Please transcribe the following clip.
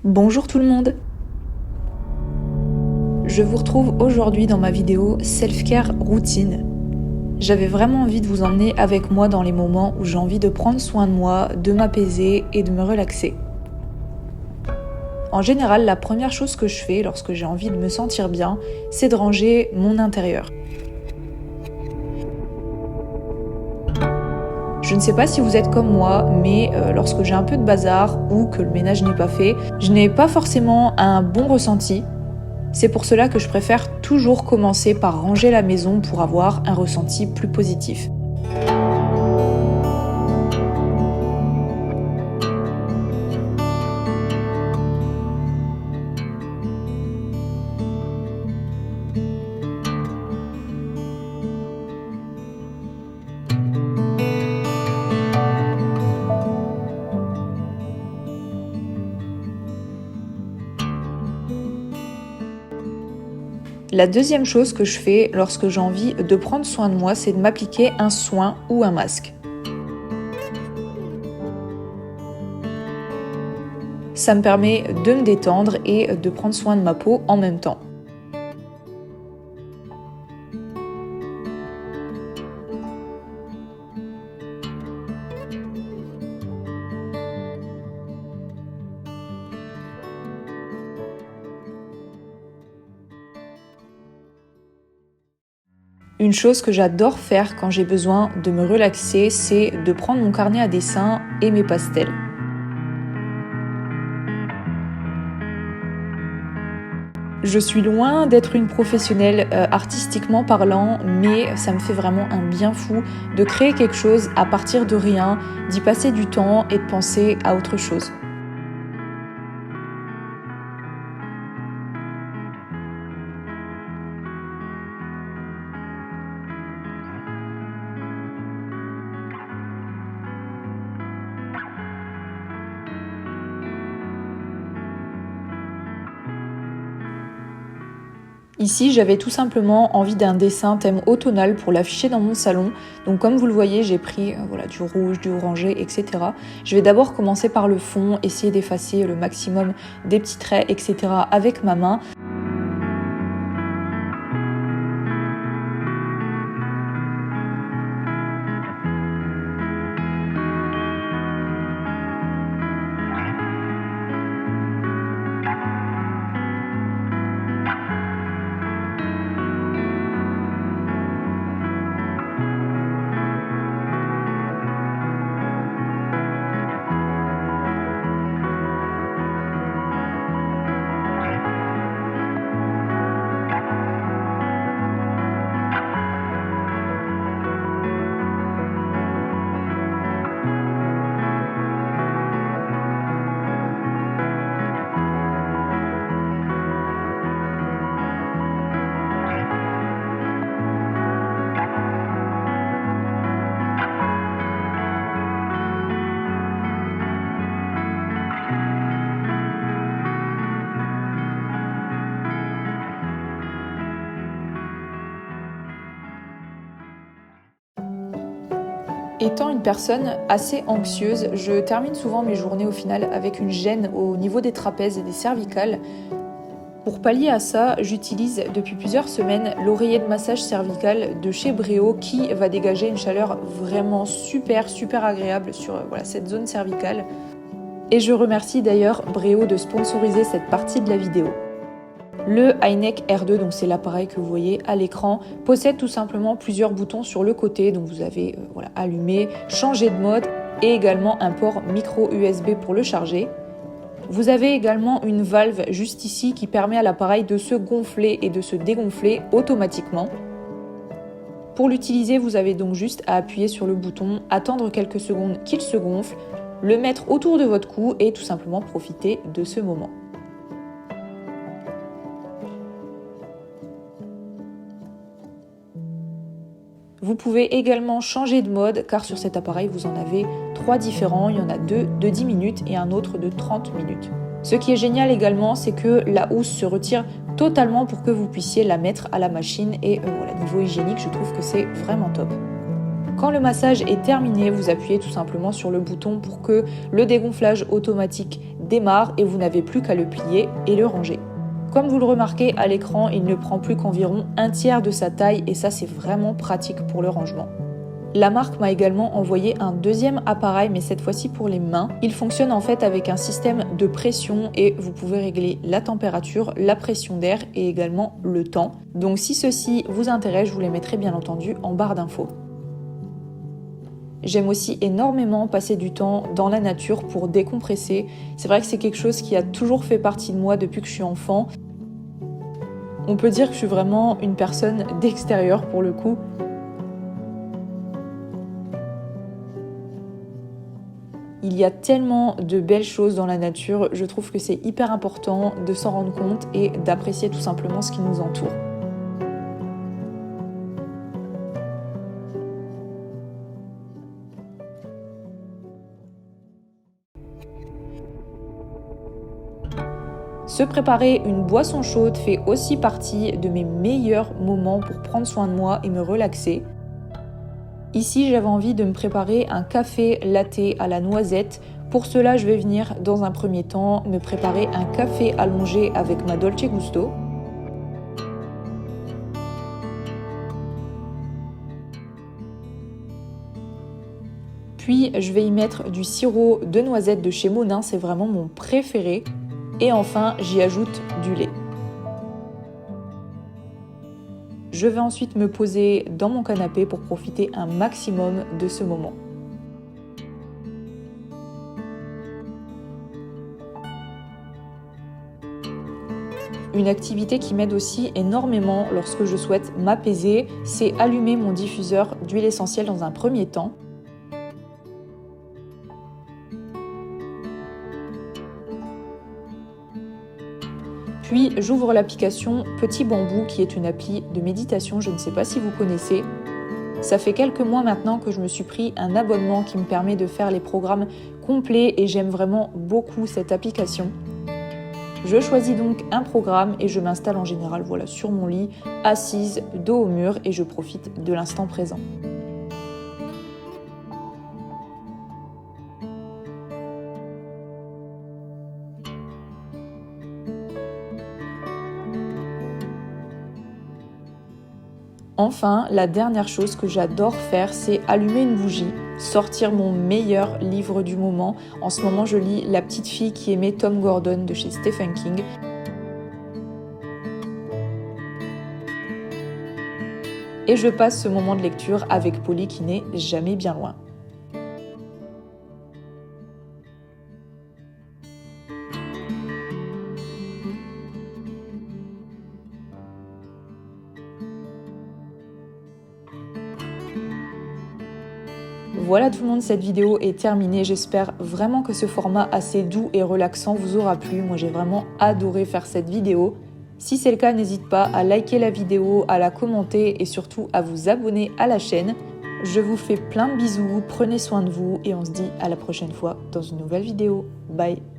Bonjour tout le monde! Je vous retrouve aujourd'hui dans ma vidéo Self-Care Routine. J'avais vraiment envie de vous emmener avec moi dans les moments où j'ai envie de prendre soin de moi, de m'apaiser et de me relaxer. En général, la première chose que je fais lorsque j'ai envie de me sentir bien, c'est de ranger mon intérieur. Je ne sais pas si vous êtes comme moi, mais lorsque j'ai un peu de bazar ou que le ménage n'est pas fait, je n'ai pas forcément un bon ressenti. C'est pour cela que je préfère toujours commencer par ranger la maison pour avoir un ressenti plus positif. La deuxième chose que je fais lorsque j'ai envie de prendre soin de moi, c'est de m'appliquer un soin ou un masque. Ça me permet de me détendre et de prendre soin de ma peau en même temps. Une chose que j'adore faire quand j'ai besoin de me relaxer, c'est de prendre mon carnet à dessin et mes pastels. Je suis loin d'être une professionnelle artistiquement parlant, mais ça me fait vraiment un bien fou de créer quelque chose à partir de rien, d'y passer du temps et de penser à autre chose. Ici, j'avais tout simplement envie d'un dessin thème automnal pour l'afficher dans mon salon. Donc comme vous le voyez, j'ai pris du rouge, du orangé, etc. Je vais d'abord commencer par le fond, essayer d'effacer le maximum des petits traits, etc. avec ma main. Étant une personne assez anxieuse, je termine souvent mes journées au final avec une gêne au niveau des trapèzes et des cervicales. Pour pallier à ça, j'utilise depuis plusieurs semaines l'oreiller de massage cervical de chez Bréo qui va dégager une chaleur vraiment super agréable sur cette zone cervicale. Et je remercie d'ailleurs Bréo de sponsoriser cette partie de la vidéo. Le iNeck R2, donc c'est l'appareil que vous voyez à l'écran, possède tout simplement plusieurs boutons sur le côté. Donc vous avez allumer, changer de mode et également un port micro USB pour le charger. Vous avez également une valve juste ici qui permet à l'appareil de se gonfler et de se dégonfler automatiquement. Pour l'utiliser, vous avez donc juste à appuyer sur le bouton, attendre quelques secondes qu'il se gonfle, le mettre autour de votre cou et tout simplement profiter de ce moment. Vous pouvez également changer de mode car sur cet appareil vous en avez 3 différents, il y en a 2 de 10 minutes et un autre de 30 minutes. Ce qui est génial également, c'est que la housse se retire totalement pour que vous puissiez la mettre à la machine et niveau hygiénique, je trouve que c'est vraiment top. Quand le massage est terminé, vous appuyez tout simplement sur le bouton pour que le dégonflage automatique démarre et vous n'avez plus qu'à le plier et le ranger. Comme vous le remarquez à l'écran, il ne prend plus qu'environ un tiers de sa taille et ça c'est vraiment pratique pour le rangement. La marque m'a également envoyé un deuxième appareil, mais cette fois-ci pour les mains. Il fonctionne en fait avec un système de pression et vous pouvez régler la température, la pression d'air et également le temps. Donc si ceci vous intéresse, je vous les mettrai bien entendu en barre d'infos. J'aime aussi énormément passer du temps dans la nature pour décompresser. C'est vrai que c'est quelque chose qui a toujours fait partie de moi depuis que je suis enfant. On peut dire que je suis vraiment une personne d'extérieur pour le coup. Il y a tellement de belles choses dans la nature, je trouve que c'est hyper important de s'en rendre compte et d'apprécier tout simplement ce qui nous entoure. Se préparer une boisson chaude fait aussi partie de mes meilleurs moments pour prendre soin de moi et me relaxer. Ici, j'avais envie de me préparer un café latte à la noisette. Pour cela, je vais venir dans un premier temps me préparer un café allongé avec ma Dolce Gusto. Puis, je vais y mettre du sirop de noisette de chez Monin, c'est vraiment mon préféré. Et enfin, j'y ajoute du lait. Je vais ensuite me poser dans mon canapé pour profiter un maximum de ce moment. Une activité qui m'aide aussi énormément lorsque je souhaite m'apaiser, c'est allumer mon diffuseur d'huile essentielle dans un premier temps. Puis j'ouvre l'application Petit Bambou qui est une appli de méditation, je ne sais pas si vous connaissez. Ça fait quelques mois maintenant que je me suis pris un abonnement qui me permet de faire les programmes complets et j'aime vraiment beaucoup cette application. Je choisis donc un programme et je m'installe en général sur mon lit, assise, dos au mur et je profite de l'instant présent. Enfin, la dernière chose que j'adore faire, c'est allumer une bougie, sortir mon meilleur livre du moment. En ce moment, je lis La petite fille qui aimait Tom Gordon de chez Stephen King. Et je passe ce moment de lecture avec Polly qui n'est jamais bien loin. Voilà tout le monde, cette vidéo est terminée. J'espère vraiment que ce format assez doux et relaxant vous aura plu. Moi j'ai vraiment adoré faire cette vidéo. Si c'est le cas, n'hésite pas à liker la vidéo, à la commenter et surtout à vous abonner à la chaîne. Je vous fais plein de bisous, prenez soin de vous et on se dit à la prochaine fois dans une nouvelle vidéo. Bye!